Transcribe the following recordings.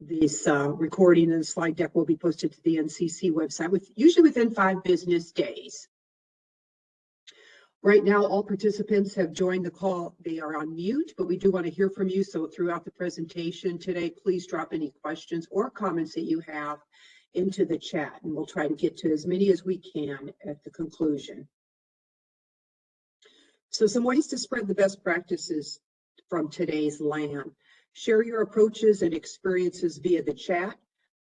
this recording and the slide deck will be posted to the NCC website usually within 5 business days. Right now, all participants have joined the call. They are on mute, but we do want to hear from you. So throughout the presentation today, please drop any questions or comments that you have into the chat, and we'll try to get to as many as we can at the conclusion. So some ways to spread the best practices from today's LAN. Share your approaches and experiences via the chat.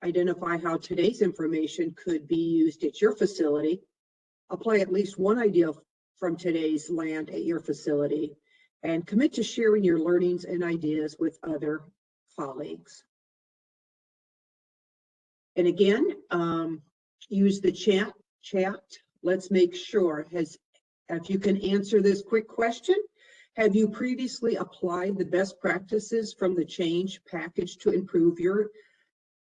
Identify how today's information could be used at your facility. Apply at least one idea from today's LAN at your facility, and commit to sharing your learnings and ideas with other colleagues. And again, use the chat. Let's make sure, if you can answer this quick question, have you previously applied the best practices from the change package to improve your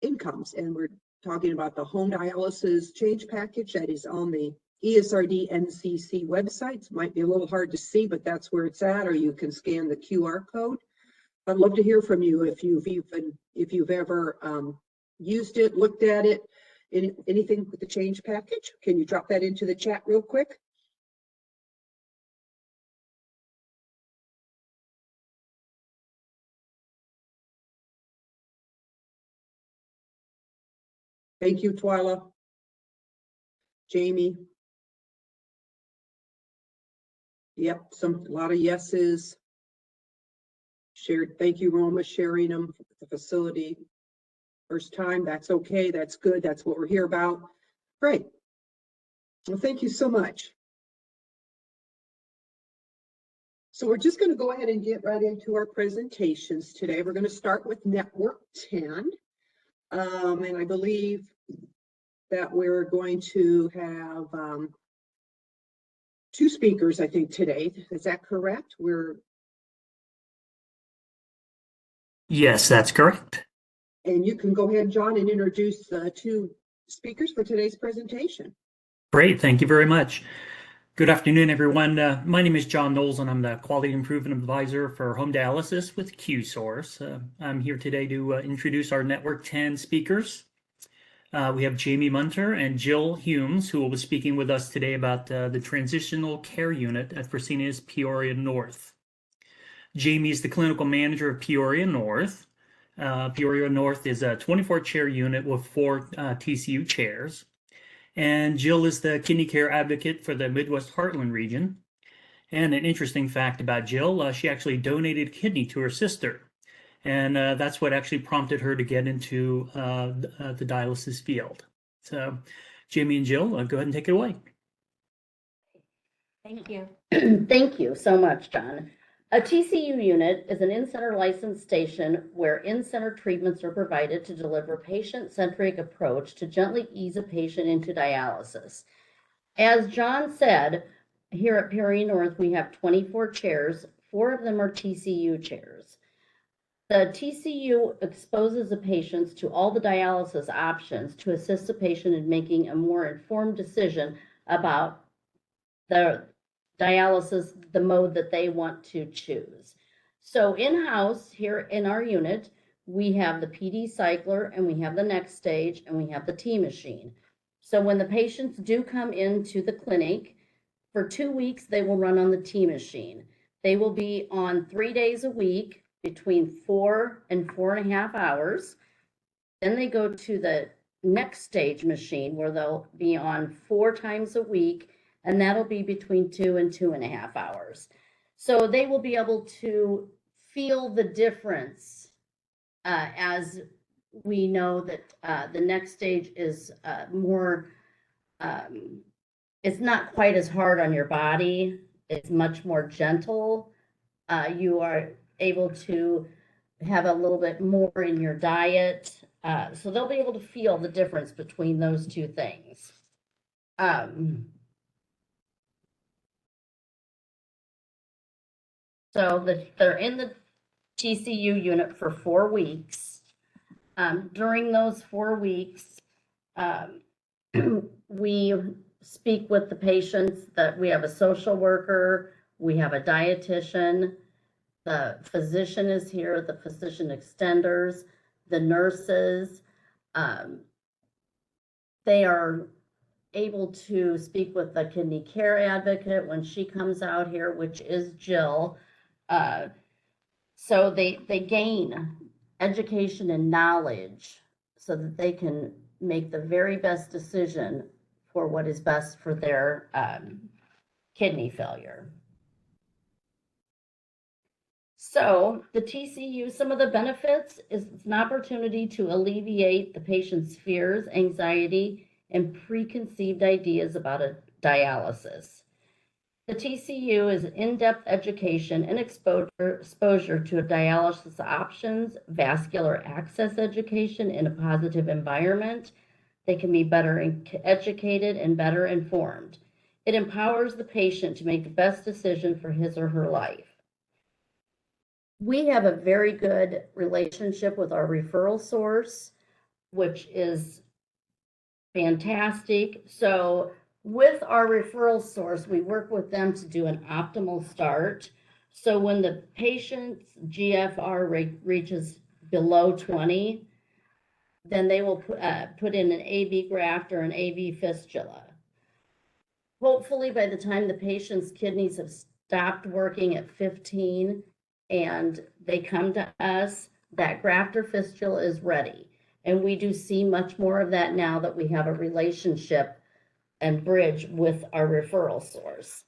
incomes? And we're talking about the home dialysis change package that is on the ESRD NCC websites. Might be a little hard to see, but that's where it's at, or you can scan the QR code. I'd love to hear from you if you've ever used it, looked at it, anything with the change package. Can you drop that into the chat real quick? Thank you, Twyla. Jamie. Yep, a lot of yeses. Shared. Thank you, Roma, sharing them at the facility. First time, that's okay, that's good, that's what we're here about. Great. Well, thank you so much. So we're just going to go ahead and get right into our presentations today. We're going to start with Network 10. And I believe that we're going to have 2 speakers, I think, today. Is that correct? Yes, that's correct. And you can go ahead, John, and introduce 2 speakers for today's presentation. Great, thank you very much. Good afternoon, everyone. My name is John Knowles, and I'm the Quality Improvement Advisor for Home Dialysis with QSource. I'm here today to introduce our Network 10 speakers. We have Jamie Munter and Jill Humes, who will be speaking with us today about the Transitional Care Unit at Fresenius Peoria North. Jamie is the Clinical Manager of Peoria North. Peoria North is a 24-chair unit with 4 TCU chairs. And Jill is the Kidney Care Advocate for the Midwest Heartland region. And an interesting fact about Jill, she actually donated a kidney to her sister. And that's what actually prompted her to get into the dialysis field. So Jamie and Jill, go ahead and take it away. Thank you. Thank you so much, John. A TCU unit is an in-center licensed station where in-center treatments are provided to deliver patient-centric approach to gently ease a patient into dialysis. As John said, here at Peoria North, we have 24 chairs. 4 of them are TCU chairs. The TCU exposes the patients to all the dialysis options to assist the patient in making a more informed decision about the dialysis, the mode that they want to choose. So in-house here in our unit, we have the PD cycler, and we have the next stage, and we have the T machine. So when the patients do come into the clinic, for 2 weeks, they will run on the T machine. They will be on 3 days a week between 4 and 4.5 hours. Then they go to the next stage machine where they'll be on 4 times a week, and that'll be between 2 and 2.5 hours. So they will be able to feel the difference as we know that the next stage is more, it's not quite as hard on your body. It's much more gentle. You are able to have a little bit more in your diet. So they'll be able to feel the difference between those 2 things. So they're in the TCU unit for 4 weeks. During those 4 weeks, we speak with the patients. That we have a social worker, we have a dietitian, the physician is here, the physician extenders. the nurses. They are able to speak with the kidney care advocate when she comes out here, which is Jill. So they gain education and knowledge so that they can make the very best decision for what is best for their kidney failure. So the TCU, some of the benefits is it's an opportunity to alleviate the patient's fears, anxiety, and preconceived ideas about a dialysis. The TCU is an in-depth education and exposure to dialysis options, vascular access education in a positive environment. They can be better educated and better informed. It empowers the patient to make the best decision for his or her life. We have a very good relationship with our referral source, which is fantastic. So with our referral source, we work with them to do an optimal start. So when the patient's GFR reaches below 20, then they will put in an AV graft or an AV fistula. Hopefully by the time the patient's kidneys have stopped working at 15 and they come to us, that graft or fistula is ready. And we do see much more of that now that we have a relationship and bridge with our referral source.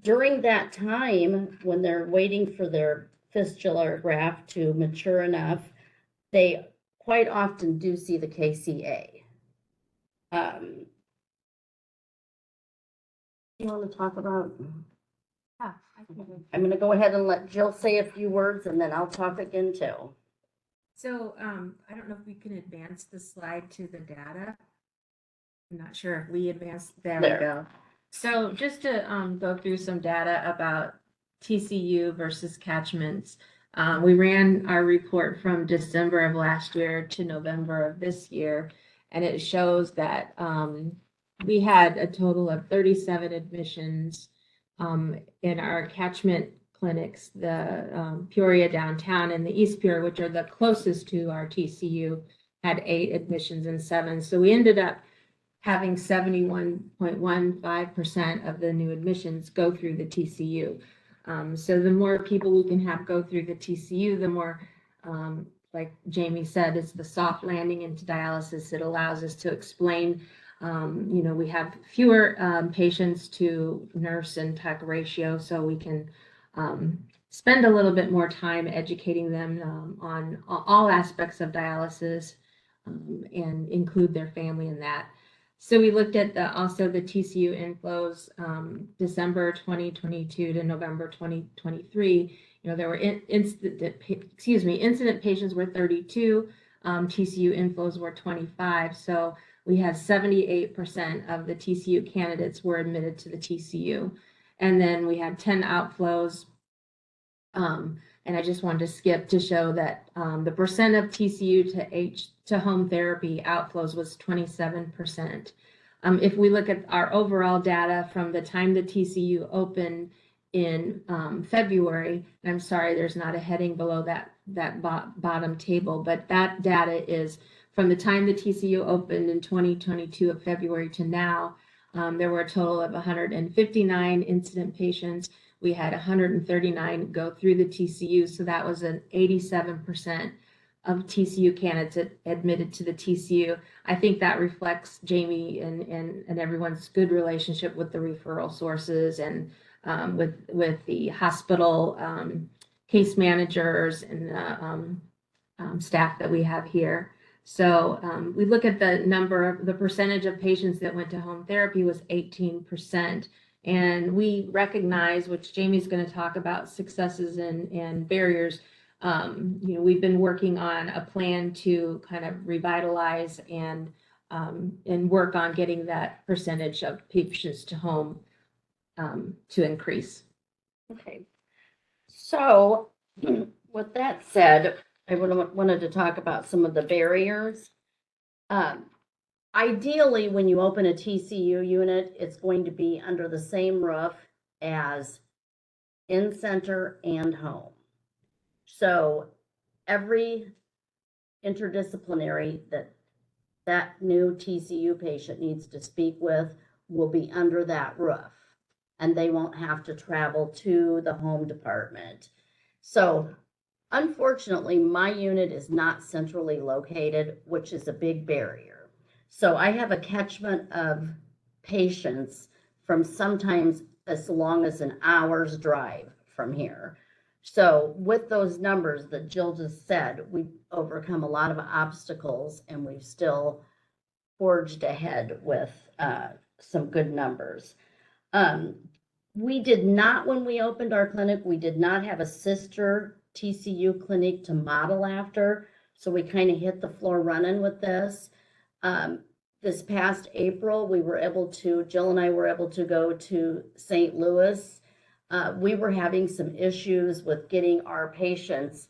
During that time, when they're waiting for their fistula or graft to mature enough, they quite often do see the KCA. You want to talk about? Yeah, I'm going to go ahead and let Jill say a few words and then I'll talk again too. So I don't know if we can advance the slide to the data. I'm not sure if we advanced. There we go. So just to go through some data about TCU versus catchments. We ran our report from December of last year to November of this year, and it shows that we had a total of 37 admissions in our catchment clinics, the Peoria downtown and the East Peoria, which are the closest to our TCU, had 8 admissions and 7. So we ended up having 71.15% of the new admissions go through the TCU. So the more people we can have go through the TCU, the more, like Jamie said, it's the soft landing into dialysis. It allows us to explain, we have fewer patients to nurse and tech ratio, so we can spend a little bit more time educating them on all aspects of dialysis and include their family in that. So we looked at also the TCU inflows, December 2022 to November 2023. There were incident patients were 32, TCU inflows were 25. So we had 78% of the TCU candidates were admitted to the TCU. And then we had 10 outflows. And I just wanted to skip to show that the percent of TCU to home therapy outflows was 27%. If we look at our overall data from the time the TCU opened in February, and I'm sorry, there's not a heading below that bottom table, but that data is from the time the TCU opened in 2022 of February to now. There were a total of 159 incident patients. We had 139 go through the TCU, so that was an 87% of TCU candidates admitted to the TCU. I think that reflects Jamie and everyone's good relationship with the referral sources and with the hospital case managers and staff that we have here. So we look at the percentage of patients that went to home therapy was 18%. And we recognize, which Jamie's going to talk about, successes and barriers. We've been working on a plan to kind of revitalize and work on getting that percentage of patients to home to increase. Okay. So with that said, I wanted to talk about some of the barriers. Ideally, when you open a TCU unit, it's going to be under the same roof as in-center and home. So every interdisciplinary that new TCU patient needs to speak with will be under that roof, and they won't have to travel to the home department. So unfortunately, my unit is not centrally located, which is a big barrier. So I have a catchment of patients from sometimes as long as an hour's drive from here. So with those numbers that Jill just said, we've overcome a lot of obstacles, and we've still forged ahead with some good numbers. We did not, when we opened our clinic, we did not have a sister TCU clinic to model after. So we kind of hit the floor running with this. This past April, Jill and I were able to go to St. Louis. We were having some issues with getting our patients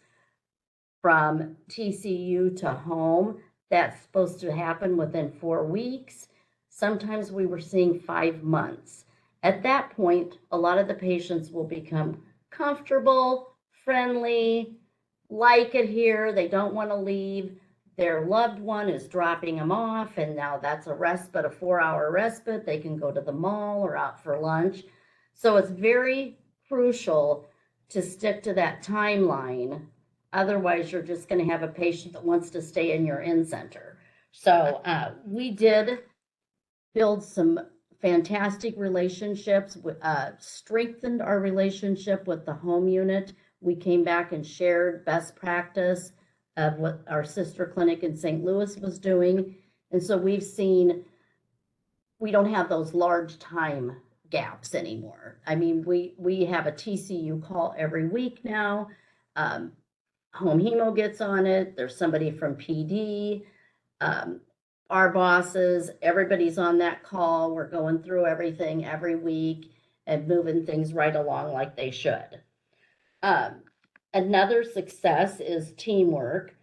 from TCU to home. That's supposed to happen within 4 weeks. Sometimes we were seeing 5 months. At that point, a lot of the patients will become comfortable, friendly, like it here. They don't want to leave. Their loved one is dropping them off, and now that's a respite, a 4-hour respite. They can go to the mall or out for lunch. So it's very crucial to stick to that timeline. Otherwise, you're just going to have a patient that wants to stay in your in-center. So we did build some fantastic relationships, strengthened our relationship with the home unit. We came back and shared best practice of what our sister clinic in St. Louis was doing. And so we've seen, we don't have those large time gaps anymore. I mean, we have a TCU call every week now. Home hemo gets on it. There's somebody from PD. Our bosses, everybody's on that call. We're going through everything every week and moving things right along like they should. Another success is teamwork.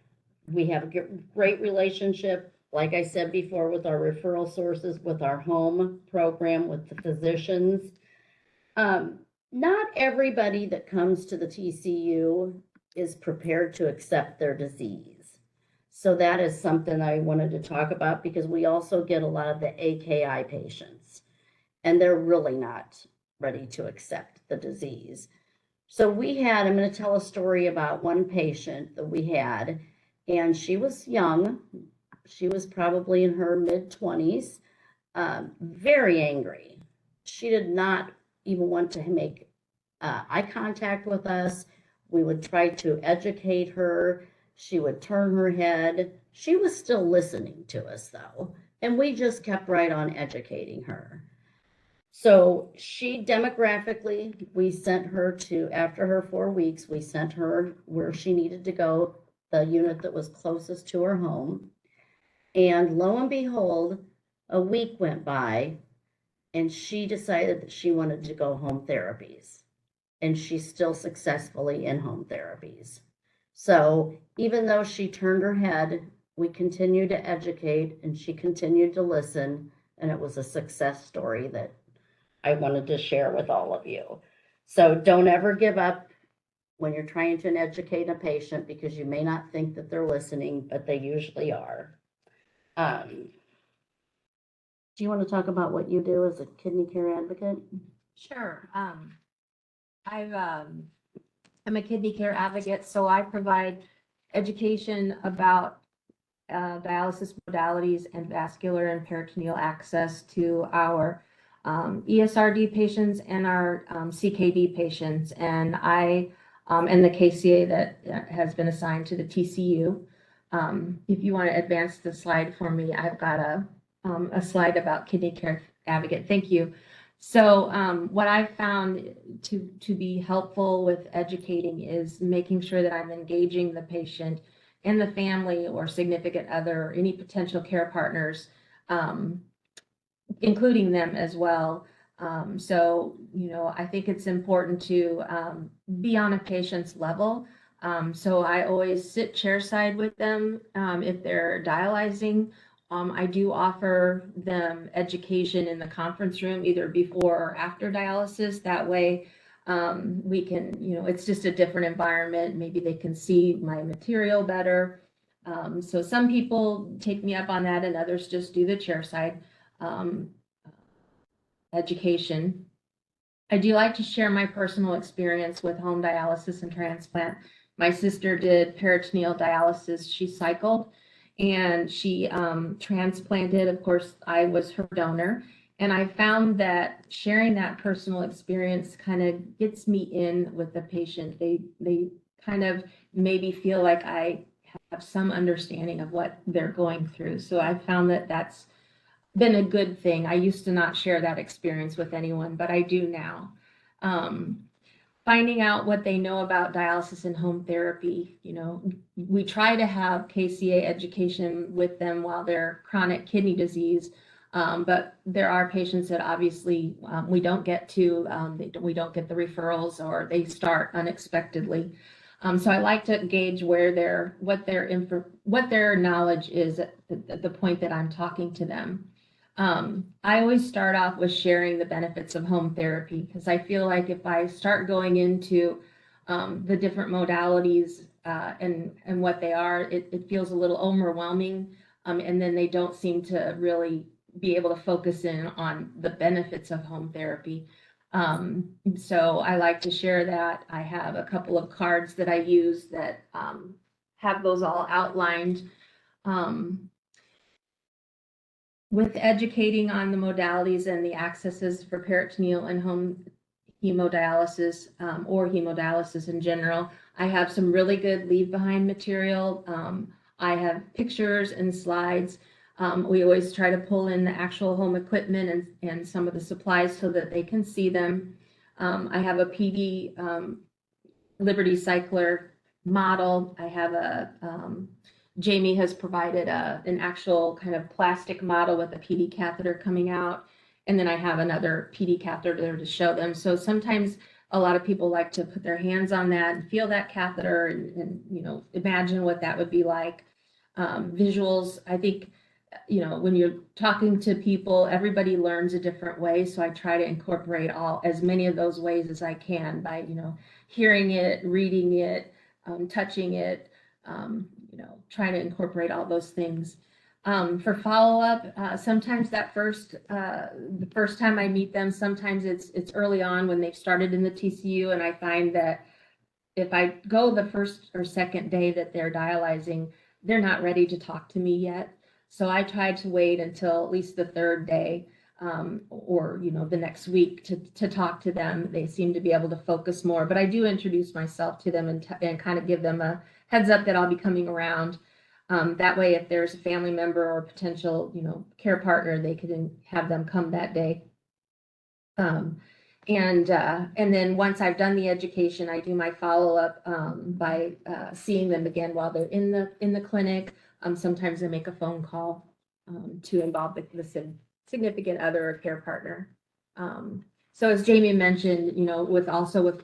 We have a great relationship, like I said before, with our referral sources, with our home program, with the physicians. Not everybody that comes to the TCU is prepared to accept their disease. So that is something I wanted to talk about, because we also get a lot of the AKI patients, and they're really not ready to accept the disease. So I'm going to tell a story about one patient that we had, and she was young. She was probably in her mid-20s, very angry. She did not even want to make eye contact with us. We would try to educate her. She would turn her head. She was still listening to us, though, and we just kept right on educating her. So she demographically, we sent her to, after her 4 weeks, we sent her where she needed to go, the unit that was closest to her home. And lo and behold, a week went by, and she decided that she wanted to go home therapies. And she's still successfully in home therapies. So even though she turned her head, we continued to educate, and she continued to listen, and it was a success story that I wanted to share with all of you. So don't ever give up when you're trying to educate a patient, because you may not think that they're listening, but they usually are. Do you want to talk about what you do as a kidney care advocate? Sure. I'm a kidney care advocate, so I provide education about dialysis modalities and vascular and peritoneal access to our ESRD patients and our CKD patients. And I am the KCA that has been assigned to the TCU. If you want to advance the slide for me, I've got a slide about kidney care advocate. Thank you. So what I've found to be helpful with educating is making sure that I'm engaging the patient and the family or significant other, or any potential care partners, including them as well. So, I think it's important to be on a patient's level. So I always sit chairside with them if they're dialyzing. I do offer them education in the conference room, either before or after dialysis. That way we can, it's just a different environment. Maybe they can see my material better. So some people take me up on that and others just do the chairside education. I do like to share my personal experience with home dialysis and transplant. My sister did peritoneal dialysis. She cycled and she transplanted. Of course, I was her donor. And I found that sharing that personal experience kind of gets me in with the patient. They kind of maybe feel like I have some understanding of what they're going through. So I found that that's been a good thing. I used to not share that experience with anyone, but I do now. Finding out what they know about dialysis and home therapy, we try to have KCA education with them while they're chronic kidney disease, but there are patients that obviously we don't get to, we don't get the referrals or they start unexpectedly. So I like to gauge what their knowledge is at the point that I'm talking to them. I always start off with sharing the benefits of home therapy because I feel like if I start going into the different modalities and what they are, it feels a little overwhelming, and then they don't seem to really be able to focus in on the benefits of home therapy. So I like to share that. I have a couple of cards that I use that have those all outlined. With educating on the modalities and the accesses for peritoneal and home hemodialysis or hemodialysis in general, I have some really good leave behind material. I have pictures and slides. We always try to pull in the actual home equipment and some of the supplies so that they can see them. I have a PD Liberty Cycler model. I have a Jamie has provided an actual kind of plastic model with a PD catheter coming out. And then I have another PD catheter there to show them. So sometimes a lot of people like to put their hands on that and feel that catheter and imagine what that would be like. Visuals, I think, when you're talking to people, everybody learns a different way. So I try to incorporate as many of those ways as I can by, hearing it, reading it, touching it, trying to incorporate all those things. For follow-up, sometimes the first time I meet them, sometimes it's early on when they've started in the TCU, and I find that if I go the first or second day that they're dialyzing, they're not ready to talk to me yet. So I try to wait until at least the third day or the next week to talk to them. They seem to be able to focus more, but I do introduce myself to them and kind of give them a heads up that I'll be coming around. That way, if there's a family member or potential, care partner, they can have them come that day. And then once I've done the education, I do my follow-up by seeing them again while they're in the clinic. Sometimes I make a phone call to involve the significant other or care partner. So as Jamie mentioned, with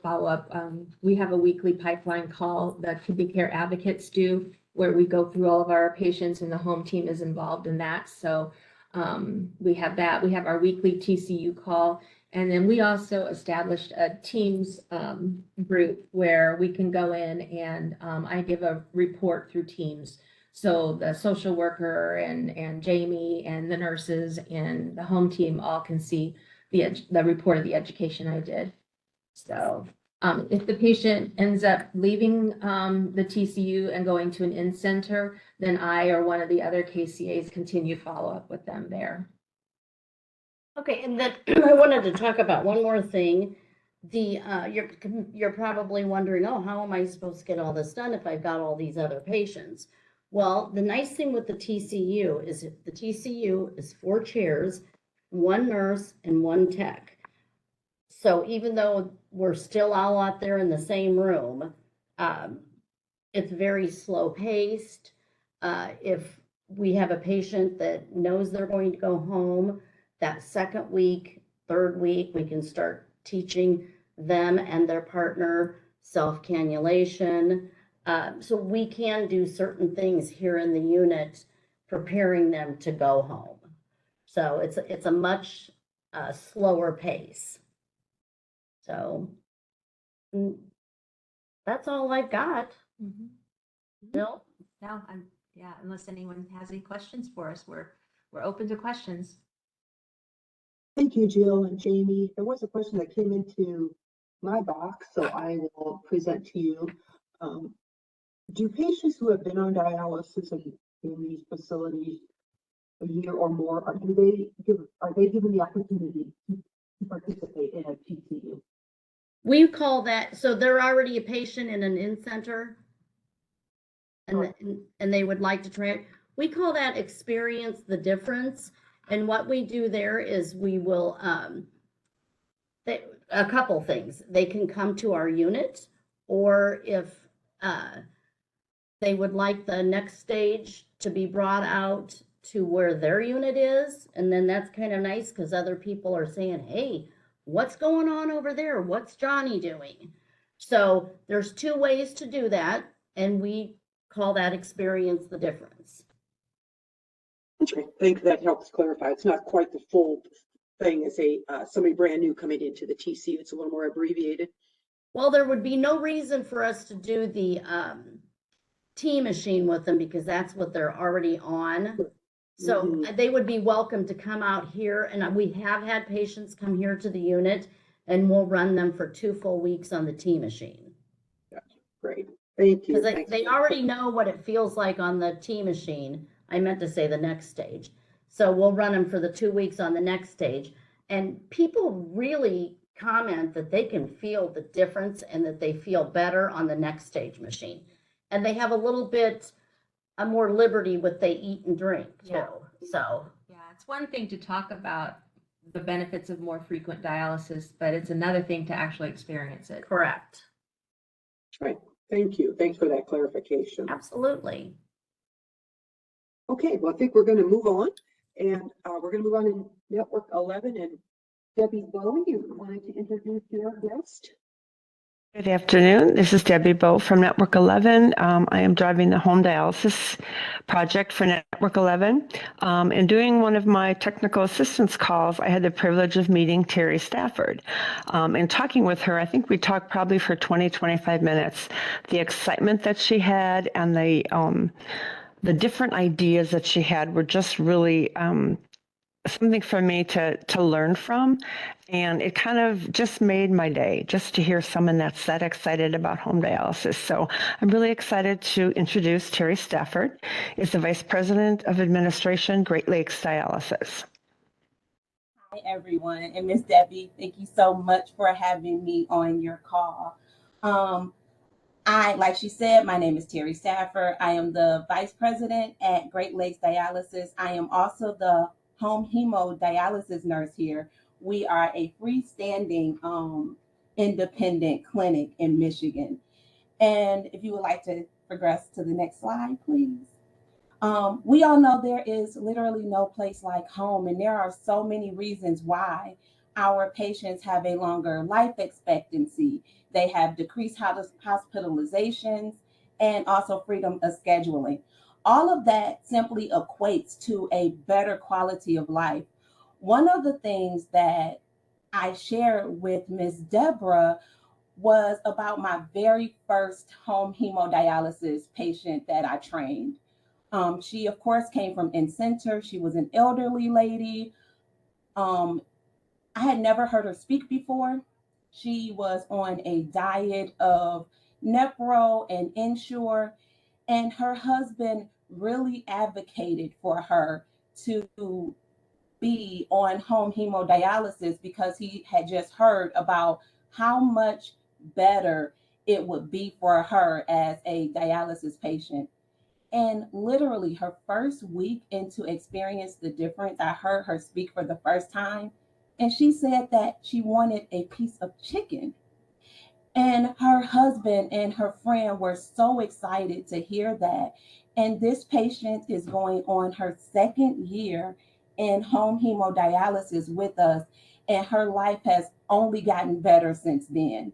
follow-up, we have a weekly pipeline call that Kidney Care Advocates do, where we go through all of our patients and the home team is involved in that. So we have that. We have our weekly TCU call. And then we also established a Teams group where we can go in and I give a report through Teams. So the social worker and Jamie and the nurses and the home team all can see the report of the education I did. So if the patient ends up leaving the TCU and going to an in-center, then I or one of the other KCAs continue follow-up with them there. Okay, and then I wanted to talk about one more thing. You're probably wondering, oh, how am I supposed to get all this done if I've got all these other patients? Well, the nice thing with the TCU is if the TCU is 4 chairs, 1 nurse, and 1 tech. So even though we're still all out there in the same room, it's very slow paced. If we have a patient that knows they're going to go home, that second week, third week, we can start teaching them and their partner self-cannulation. So we can do certain things here in the unit, preparing them to go home. So it's a much slower pace. So that's all I've got. Mm-hmm. Bill? No, Yeah, unless anyone has any questions for us, we're open to questions. Thank you, Jill and Jamie. There was a question that came into my box, so I will present to you. Do patients who have been on dialysis in these facilities a year or more, are they given the opportunity to participate in a TCU? We call that, so they're already a patient in an in-center and they would like to we call that experience the difference. And what we do there is we will, a couple things. They can come to our unit, or if they would like the next stage to be brought out to where their unit is. And then that's kind of nice because other people are saying, hey, what's going on over there? What's Johnny doing? So there's two ways to do that. And we call that experience the difference. Okay, I think that helps clarify. It's not quite the full thing as somebody brand new coming into the TCU. It's a little more abbreviated. Well, there would be no reason for us to do the T machine with them because that's what they're already on. So they would be welcome to come out here, and we have had patients come here to the unit, and we'll run them for 2 full weeks on the T machine. Gotcha. Great, thank you. Because they already know what it feels like on the T machine. I meant to say the next stage. So we'll run them for the 2 weeks on the next stage, and people really comment that they can feel the difference and that they feel better on the next stage machine, and they have a little bit more liberty with they eat and drink too. Yeah. So Yeah, it's one thing to talk about the benefits of more frequent dialysis, but it's another thing to actually experience it. correct. Right, thank you. Thanks for that clarification. Absolutely. Okay, well, I think we're going to move on, and we're going to move on to Network 11, and Debbie Bowie, you wanted to introduce your guest? Good afternoon. This is Debbie Bowe from Network 11. I am driving the home dialysis project for Network 11. And doing one of my technical assistance calls, I had the privilege of meeting Terri Stafford. And talking with her, I think we talked probably for 20, 25 minutes. The excitement that she had and the different ideas that she had were just really something for me to learn from. And it kind of just made my day just to hear someone that's that excited about home dialysis. So I'm really excited to introduce Terri Stafford, is the Vice President of Administration, Great Lakes Dialysis. Hi, everyone. And Miss Debbie, thank you so much for having me on your call. Like she said, my name is Terri Stafford. I am the Vice President at Great Lakes Dialysis. I am also the home hemodialysis nurse here. We are a freestanding independent clinic in Michigan. And if you would like to progress to the next slide, please. We all know there is literally no place like home, and there are so many reasons why our patients have a longer life expectancy. They have decreased hospitalizations and also freedom of scheduling. All of that simply equates to a better quality of life. One of the things that I shared with Ms. Deborah was about my very first home hemodialysis patient that I trained. She, of course, came from in-center. She was an elderly lady. I had never heard her speak before. She was on a diet of Nepro and Ensure, and her husband really advocated for her to be on home hemodialysis because he had just heard about how much better it would be for her as a dialysis patient. And literally her first week into experience the difference, I heard her speak for the first time, and she said that she wanted a piece of chicken. And her husband and her friend were so excited to hear that. And this patient is going on her second year in home hemodialysis with us, and her life has only gotten better since then.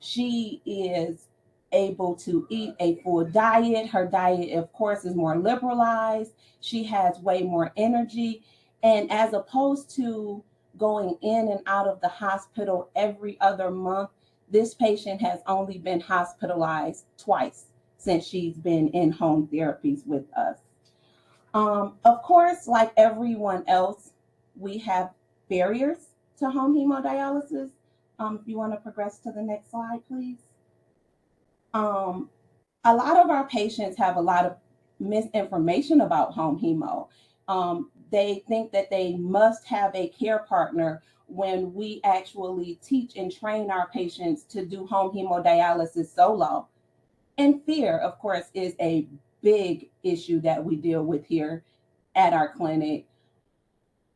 She is able to eat a full diet. Her diet, of course, is more liberalized. She has way more energy. And as opposed to going in and out of the hospital every other month, this patient has only been hospitalized twice since she's been in home therapies with us. Of course, like everyone else, we have barriers to home hemodialysis. If you want to progress to the next slide, please. A lot of our patients have a lot of misinformation about home hemo. They think that they must have a care partner when we actually teach and train our patients to do home hemodialysis solo. And fear, of course, is a big issue that we deal with here at our clinic.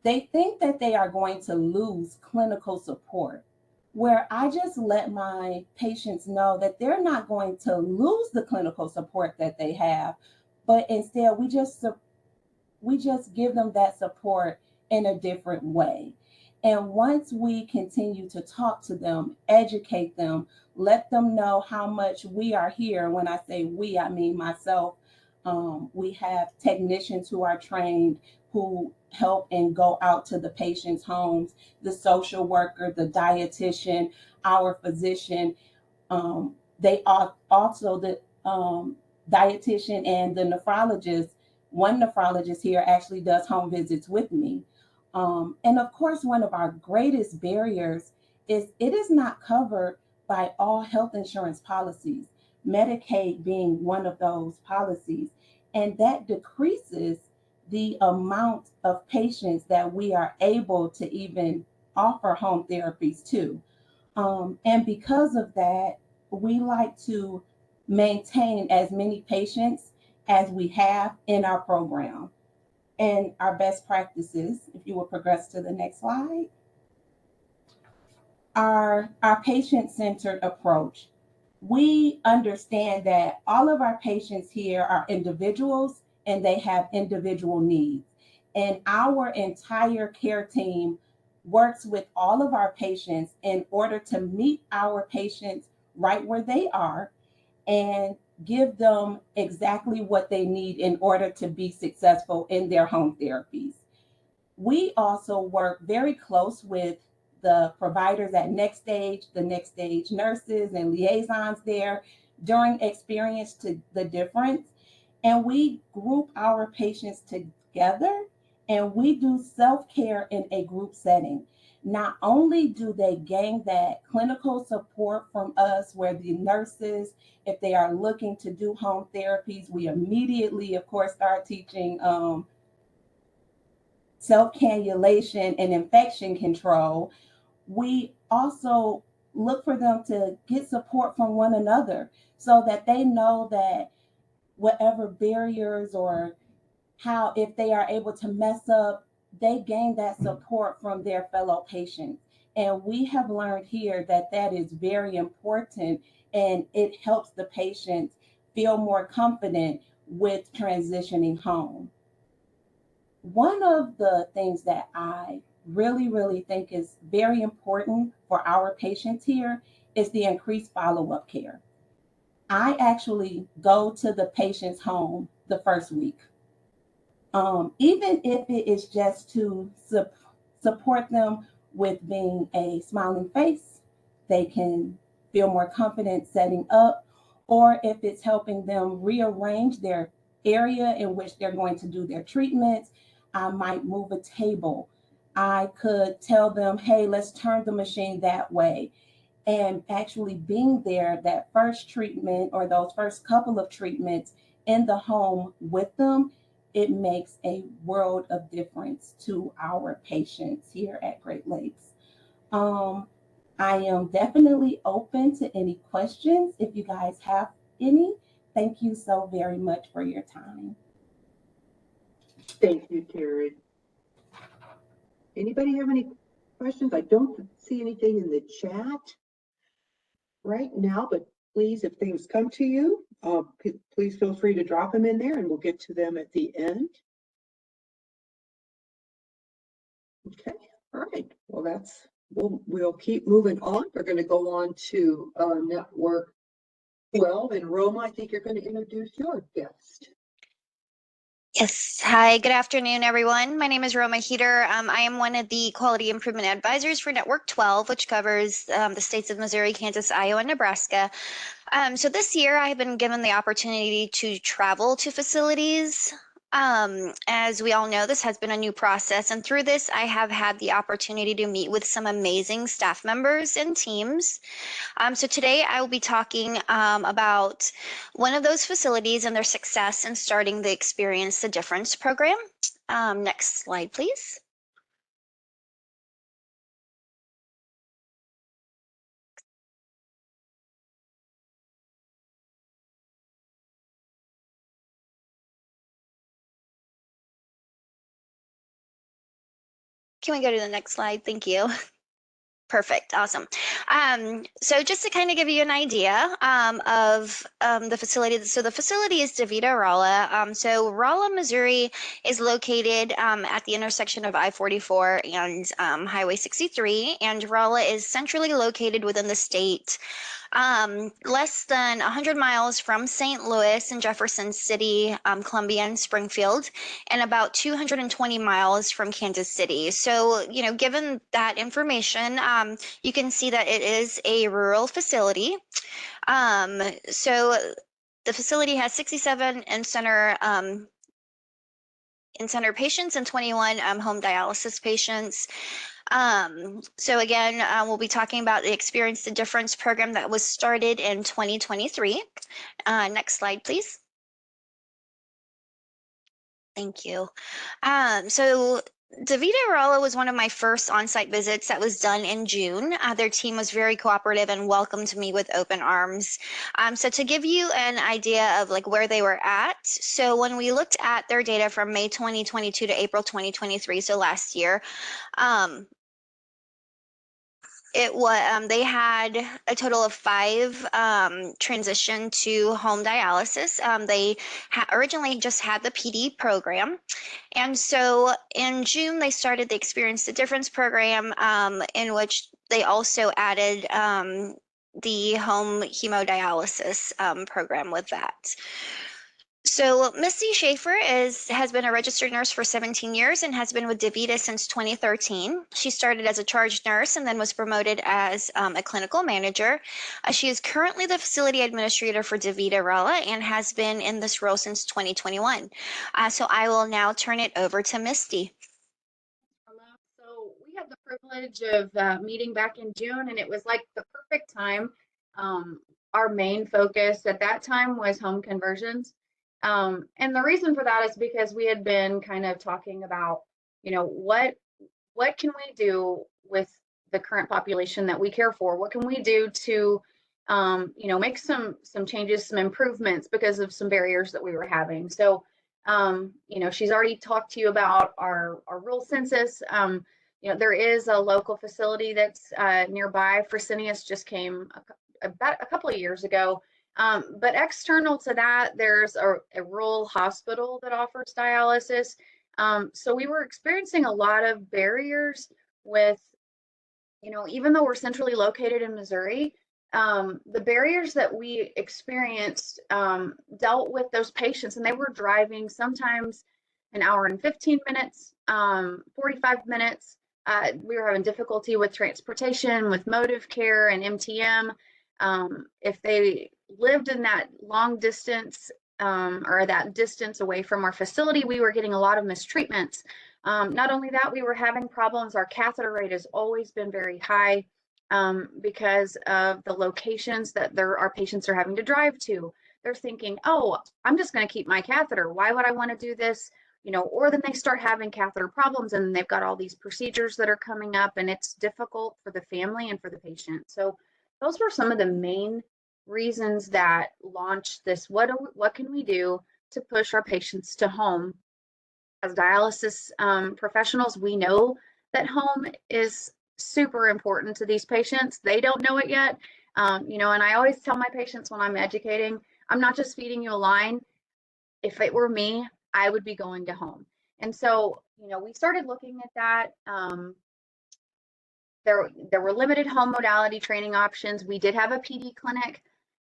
They think that they are going to lose clinical support, where I just let my patients know that they're not going to lose the clinical support that they have, but instead we just give them that support in a different way. And once we continue to talk to them, educate them, let them know how much we are here. When I say we, I mean myself. We have technicians who are trained who help and go out to the patient's homes, the social worker, the dietitian, our physician. They are also the dietitian and the nephrologist. One nephrologist here actually does home visits with me. And of course, one of our greatest barriers is it is not covered by all health insurance policies, Medicaid being one of those policies. And that decreases the amount of patients that we are able to even offer home therapies to. And because of that, we like to maintain as many patients as we have in our program. And our best practices, if you will progress to the next slide, our patient-centered approach. We understand that all of our patients here are individuals and they have individual needs. And our entire care team works with all of our patients in order to meet our patients right where they are and give them exactly what they need in order to be successful in their home therapies. We also work very close with the providers at Next Stage, the Next Stage nurses and liaisons there during Experience to the Difference. And we group our patients together and we do self-care in a group setting. Not only do they gain that clinical support from us, where the nurses, if they are looking to do home therapies, we immediately, of course, start teaching self-cannulation and infection control. We also look for them to get support from one another so that they know that whatever barriers or how, if they are able to mess up, they gain that support from their fellow patients. And we have learned here that that is very important and it helps the patients feel more confident with transitioning home. One of the things that I really think is very important for our patients here is the increased follow-up care. I actually go to the patient's home the first week. Even if it is just to support them with being a smiling face, they can feel more confident setting up, or if it's helping them rearrange their area in which they're going to do their treatments, I might move a table. I could tell them, hey, let's turn the machine that way. And actually being there, that first treatment or those first couple of treatments in the home with them, it makes a world of difference to our patients here at Great Lakes. I am definitely open to any questions if you guys have any. Thank you so very much for your time. Thank you, Terri. Anybody have any questions? I don't see anything in the chat right now, but please, if things come to you, please feel free to drop them in there and we'll get to them at the end. Okay, all right. Well, we'll keep moving on. We're going to go on to Network 12. And Roma, I think you're going to introduce your guest. Yes. Hi, good afternoon, everyone. My name is Roma Heater. I am one of the Quality Improvement Advisors for Network 12, which covers the states of Missouri, Kansas, Iowa, and Nebraska. So this year, I have been given the opportunity to travel to facilities. As we all know, this has been a new process, and through this, I have had the opportunity to meet with some amazing staff members and teams. So today I will be talking about one of those facilities and their success in starting the Experience the Difference program. Next slide, please. Can we go to the next slide? Thank you. Perfect. Awesome. So just to kind of give you an idea of the facility. So the facility is DaVita Rolla. So Rolla, Missouri is located at the intersection of I-44 and Highway 63. And Rolla is centrally located within the state. Less than 100 miles from St. Louis and Jefferson City, Columbia, and Springfield, and about 220 miles from Kansas City. So, given that information, you can see that it is a rural facility. So the facility has 67 in-center patients and 21 home dialysis patients. So again, we'll be talking about the Experience the Difference program that was started in 2023. Next slide, please. Thank you. So DaVita Rolla was one of my first on-site visits that was done in June. Their team was very cooperative and welcomed me with open arms. So to give you an idea of where they were at, so when we looked at their data from May 2022 to April 2023, so last year, they had a total of 5 transition to home dialysis. They originally just had the PD program. And so in June, they started the Experience the Difference program, in which they also added the home hemodialysis program with that. So Misty Schafer has been a registered nurse for 17 years and has been with DaVita since 2013. She started as a charge nurse and then was promoted as a clinical manager. She is currently the facility administrator for DaVita Rolla and has been in this role since 2021. So I will now turn it over to Misty. So we had the privilege of meeting back in June, and it was like the perfect time. Our main focus at that time was home conversions. And the reason for that is because we had been kind of talking about, what can we do with the current population that we care for? What can we do to, make some changes, some improvements because of some barriers that we were having. So, she's already talked to you about our rural census. There is a local facility that's nearby. Fresenius just came about a couple of years ago. But external to that, there's a rural hospital that offers dialysis. So we were experiencing a lot of barriers with, even though we're centrally located in Missouri, the barriers that we experienced dealt with those patients, and they were driving sometimes an hour and 15 minutes, 45 minutes. We were having difficulty with transportation, with motive care and MTM. If they lived in that long distance or that distance away from our facility, we were getting a lot of mistreatments. Not only that, we were having problems. Our catheter rate has always been very high because of the locations that our patients are having to drive to. They're thinking, oh, I'm just going to keep my catheter. Why would I want to do this? Or then they start having catheter problems and they've got all these procedures that are coming up, and it's difficult for the family and for the patient. So those were some of the main reasons that launched this. What can we do to push our patients to home? As dialysis professionals, we know that home is super important to these patients. They don't know it yet. And I always tell my patients when I'm educating, I'm not just feeding you a line. If it were me, I would be going to home. And so, we started looking at that. There were limited home modality training options. We did have a PD clinic.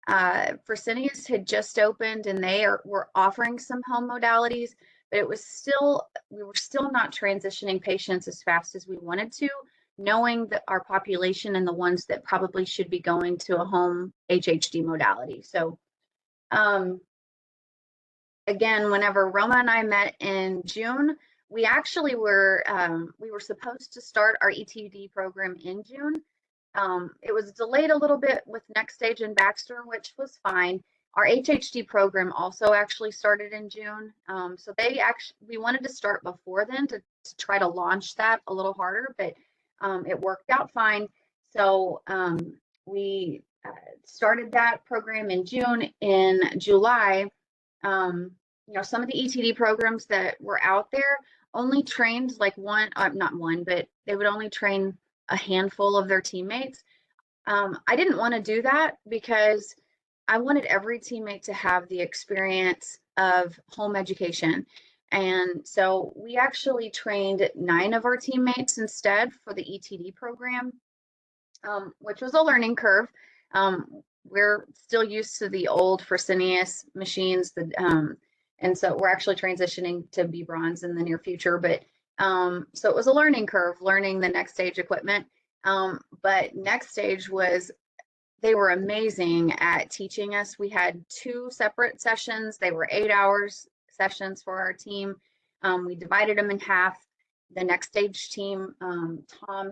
Fresenius had just opened, and were offering some home modalities. but we were still not transitioning patients as fast as we wanted to, knowing that our population and the ones that probably should be going to a home HHD modality. So again, whenever Roma and I met in June, we actually were supposed to start our ETD program in June. It was delayed a little bit with Next Stage and Baxter, which was fine. Our HHD program also actually started in June. So we wanted to start before then to try to launch that a little harder, but it worked out fine. So we started that program in June. In July, some of the ETD programs that were out there only trained like not one, but they would only train a handful of their teammates. I didn't want to do that because I wanted every teammate to have the experience of home education. And so we actually trained 9 of our teammates instead for the ETD program, which was a learning curve. We're still used to the old Fresenius machines, and so we're actually transitioning to B Bronze in the near future. But so it was a learning curve, learning the Next Stage equipment. But Next Stage they were amazing at teaching us. We had 2 separate sessions. They were 8 hours sessions for our team. We divided them in half. The Next Stage team, Tom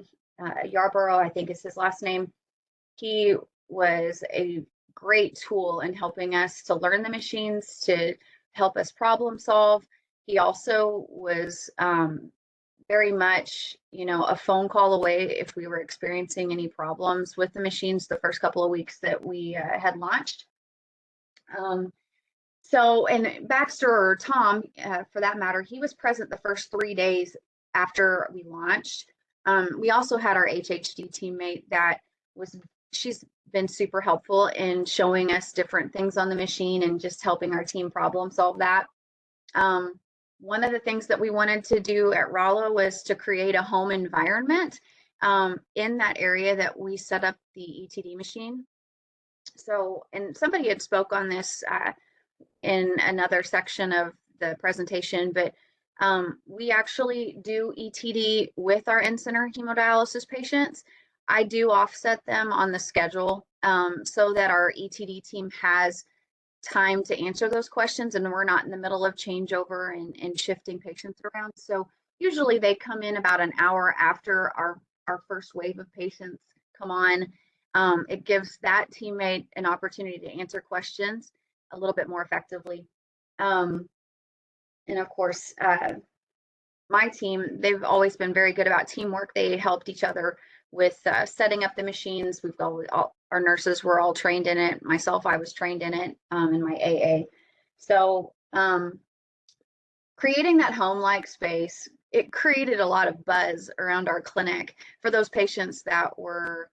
Yarborough, I think is his last name, he was a great tool in helping us to learn the machines, to help us problem solve. He also was very much, a phone call away if we were experiencing any problems with the machines the first couple of weeks that we had launched. And Baxter, or Tom, for that matter, he was present the first 3 days after we launched. We also had our HHD teammate she's been super helpful in showing us different things on the machine and just helping our team problem solve that. One of the things that we wanted to do at Rolla was to create a home environment in that area that we set up the ETD machine. So, and somebody had spoke on this in another section of the presentation, but we actually do ETD with our in-center hemodialysis patients. I do offset them on the schedule so that our ETD team has time to answer those questions and we're not in the middle of changeover and shifting patients around. So usually they come in about an hour after our first wave of patients come on. It gives that teammate an opportunity to answer questions a little bit more effectively. And of course, my team, they've always been very good about teamwork. They helped each other with setting up the machines. We've got our nurses were all trained in it. Myself, I was trained in it in my AA. So creating that home-like space, it created a lot of buzz around our clinic for those patients that were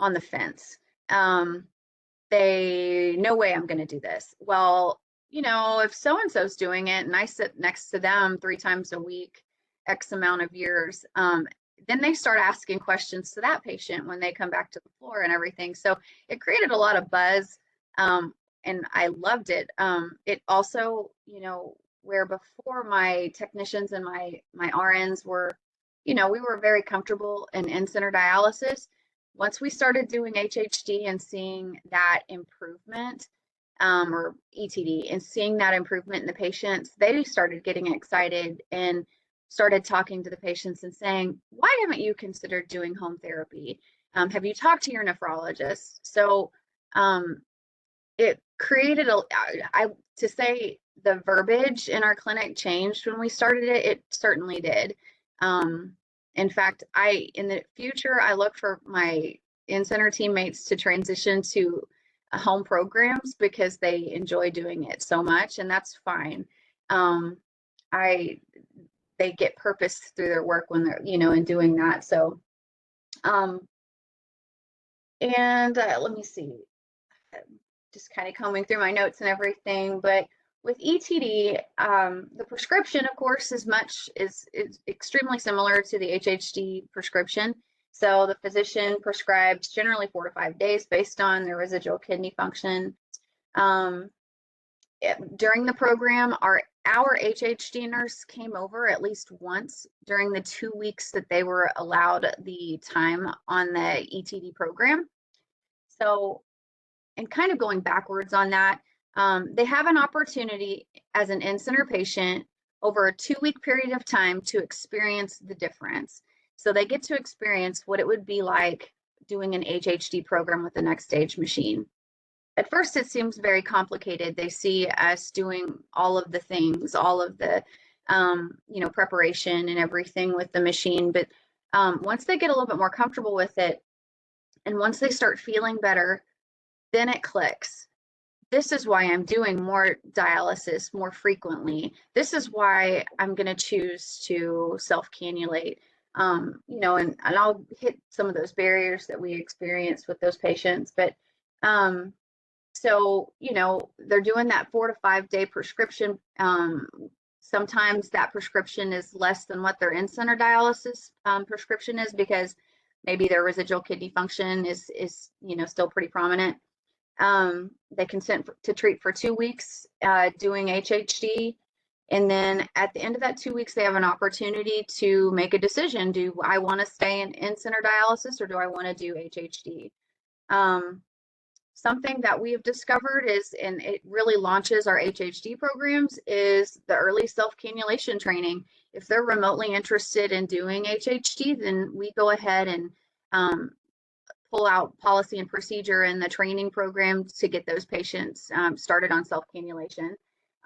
on the fence. No way I'm going to do this. Well, if so-and-so's doing it and I sit next to them 3 times a week, X amount of years, then they start asking questions to that patient when they come back to the floor and everything. So it created a lot of buzz, and I loved it. It also, where before my technicians and my RNs were, we were very comfortable in in-center dialysis. Once we started doing HHD and seeing that improvement, or ETD, and seeing that improvement in the patients, they started getting excited and started talking to the patients and saying, why haven't you considered doing home therapy? Have you talked to your nephrologist? So it created to say the verbiage in our clinic changed when we started it. It certainly did. In fact, in the future, I look for my in-center teammates to transition to home programs because they enjoy doing it so much, and that's fine. They get purpose through their work when they're, in doing that. So, let me see, just kind of combing through my notes and everything, but with ETD, the prescription, of course, is extremely similar to the HHD prescription. So the physician prescribes generally 4 to 5 days based on their residual kidney function. During the program, our our HHD nurse came over at least once during the 2 weeks that they were allowed the time on the ETD program. So, and kind of going backwards on that, they have an opportunity as an in-center patient over a 2-week period of time to experience the difference. So they get to experience what it would be like doing an HHD program with the Next Stage machine. At first, it seems very complicated. They see us doing all of the things, all of the, preparation and everything with the machine. But once they get a little bit more comfortable with it, and once they start feeling better, then it clicks. This is why I'm doing more dialysis more frequently. This is why I'm going to choose to self-cannulate. And I'll hit some of those barriers that we experience with those patients. But so, they're doing that 4 to 5 day prescription. Sometimes that prescription is less than what their in-center dialysis prescription is, because maybe their residual kidney function is still pretty prominent. They consent to treat for 2 weeks doing HHD. And then at the end of that 2 weeks, they have an opportunity to make a decision. Do I want to stay in in-center dialysis, or do I want to do HHD? Something that we have discovered is, and it really launches our HHD programs, is the early self-cannulation training. If they're remotely interested in doing HHD, then we go ahead and pull out policy and procedure in the training program to get those patients started on self-cannulation.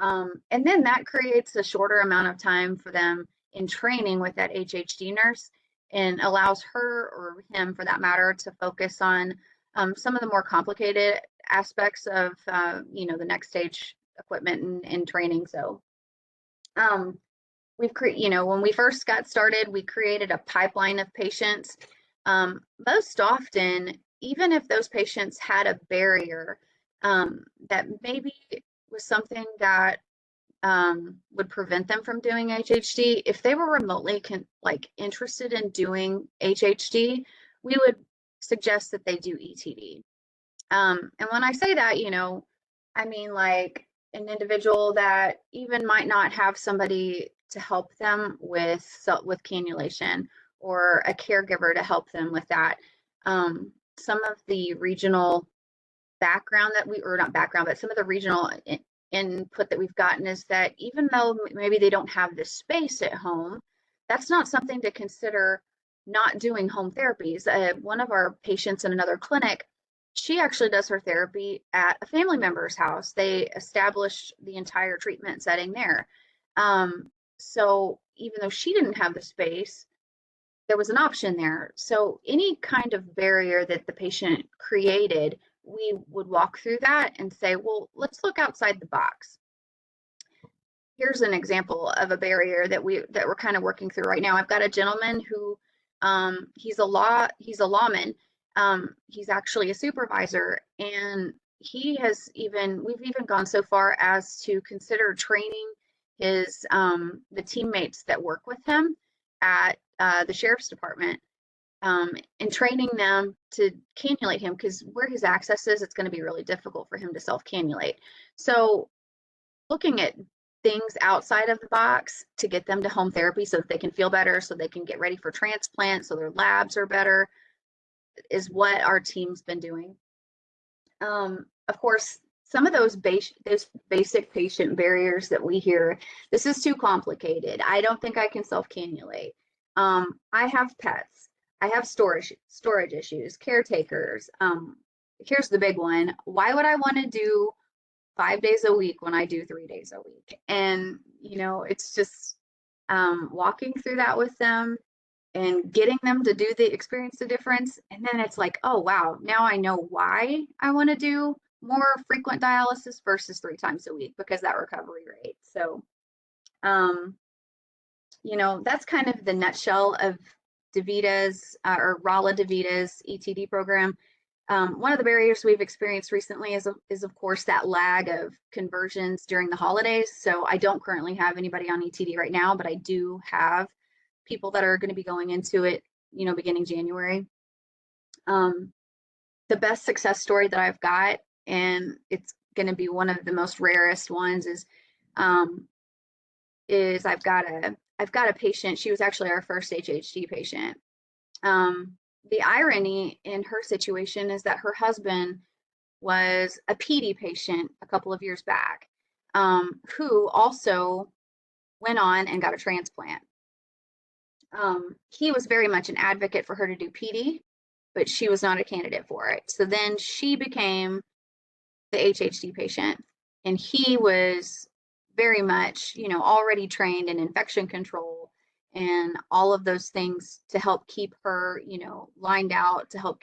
And then that creates a shorter amount of time for them in training with that HHD nurse, and allows her, or him for that matter, to focus on some of the more complicated aspects of the next stage equipment and training. So we've when we first got started, we created a pipeline of patients. Most often, even if those patients had a barrier that maybe was something that would prevent them from doing HHD, if they were remotely interested in doing HHD, we would suggest that they do ETD. And when I say that, I mean like an individual that even might not have somebody to help them with cannulation, or a caregiver to help them with that. Some of the regional background that but some of the regional input that we've gotten is that even though maybe they don't have the space at home, that's not something to consider not doing home therapies. One of our patients in another clinic, she actually does her therapy at a family member's house. They established the entire treatment setting there. So even though she didn't have the space, there was an option there. So any kind of barrier that the patient created, we would walk through that and say, well, let's look outside the box. Here's an example of a barrier that we're kind of working through right now. I've got a gentleman who he's a lawman. He's actually a supervisor, and we've even gone so far as to consider training his the teammates that work with him at the sheriff's department, and training them to cannulate him, because where his access is, it's going to be really difficult for him to self-cannulate. So looking at things outside of the box to get them to home therapy so that they can feel better, so they can get ready for transplant, so their labs are better, is what our team's been doing. Of course, some of those basic patient barriers that we hear, this is too complicated, I don't think I can self-cannulate, I have pets, I have storage issues, caretakers. Here's the big one: why would I want to do 5 days a week when I do 3 days a week? And it's just walking through that with them and getting them to experience the difference. And then it's like, oh wow, now I know why I want to do more frequent dialysis versus 3 times a week, because that recovery rate. So that's kind of the nutshell of DaVita's or Rolla DaVita's ETD program. One of the barriers we've experienced recently is of course that lag of conversions during the holidays. So I don't currently have anybody on ETD right now, but I do have people that are going to be going into it, beginning January. The best success story that I've got, and it's going to be one of the most rarest ones, is is I've got a patient. She was actually our first HHD patient. The irony in her situation is that her husband was a PD patient a couple of years back, who also went on and got a transplant. He was very much an advocate for her to do PD, but she was not a candidate for it. So then she became the HHD patient, and he was very much, you know, already trained in infection control and all of those things to help keep her, you know, lined out, to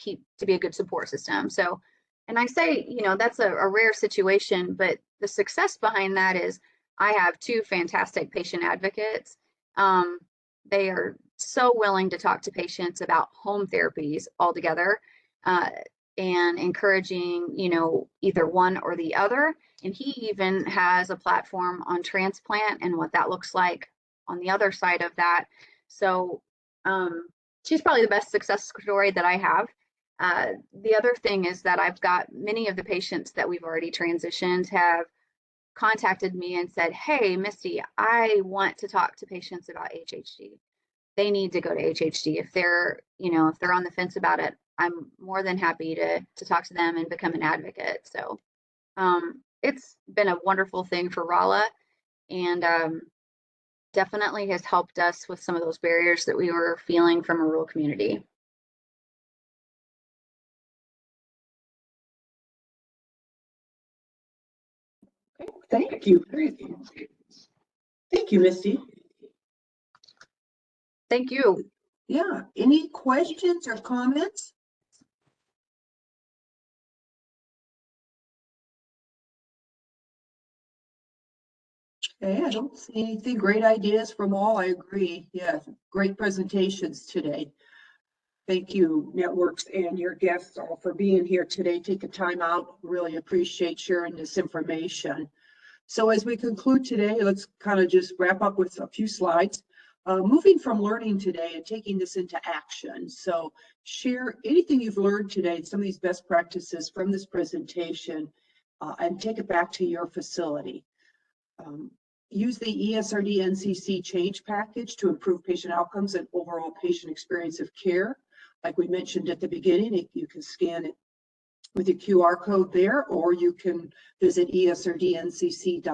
be a good support system. So, and I say, you know, that's a rare situation, but the success behind that is I have two fantastic patient advocates. They are so willing to talk to patients about home therapies altogether, and encouraging, you know, either one or the other. And he even has a platform on transplant and what that looks like on the other side of that. So she's probably the best success story that I have. The other thing is that I've got many of the patients that we've already transitioned have contacted me and said, hey, Misty, I want to talk to patients about HHD. They need to go to HHD. If they're, you know, if they're on the fence about it, I'm more than happy to talk to them and become an advocate. So it's been a wonderful thing for Rolla, and definitely has helped us with some of those barriers that we were feeling from a rural community. Okay, thank you. Thank you, Misty. Thank you. Yeah, any questions or comments? Okay, I don't see anything. Great ideas from all. I agree. Yeah, great presentations today. Thank you, networks and your guests all for being here today. Take a time out. Really appreciate sharing this information. So as we conclude today, let's kind of just wrap up with a few slides. Moving from learning today and taking this into action. So share anything you've learned today, some of these best practices from this presentation, and take it back to your facility. Use the ESRD NCC change package to improve patient outcomes and overall patient experience of care. Like we mentioned at the beginning, you can scan it with a QR code there, or you can visit esrdncc.org,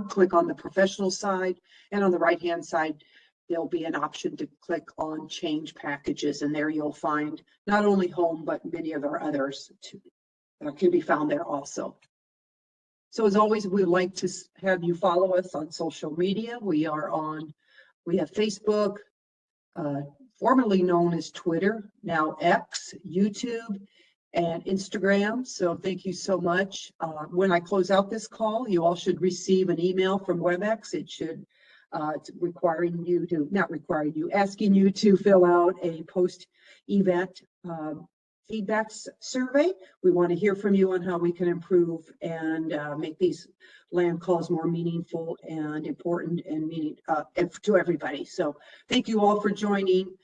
click on the professional side, and on the right-hand side, there'll be an option to click on change packages, and there you'll find not only home, but many of our others can be found there also. So as always, we'd like to have you follow us on social media. We have Facebook, formerly known as Twitter, now X, YouTube, and Instagram. So thank you so much. When I close out this call, you all should receive an email from WebEx. It should asking you to fill out a post-event feedback survey. We want to hear from you on how we can improve and make these LAN calls more meaningful and important and to everybody. So thank you all for joining.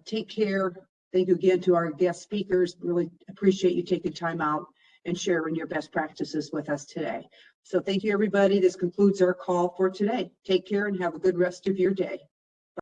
Take care. Thank you again to our guest speakers. Really appreciate you taking time out and sharing your best practices with us today. So thank you, everybody. This concludes our call for today. Take care and have a good rest of your day.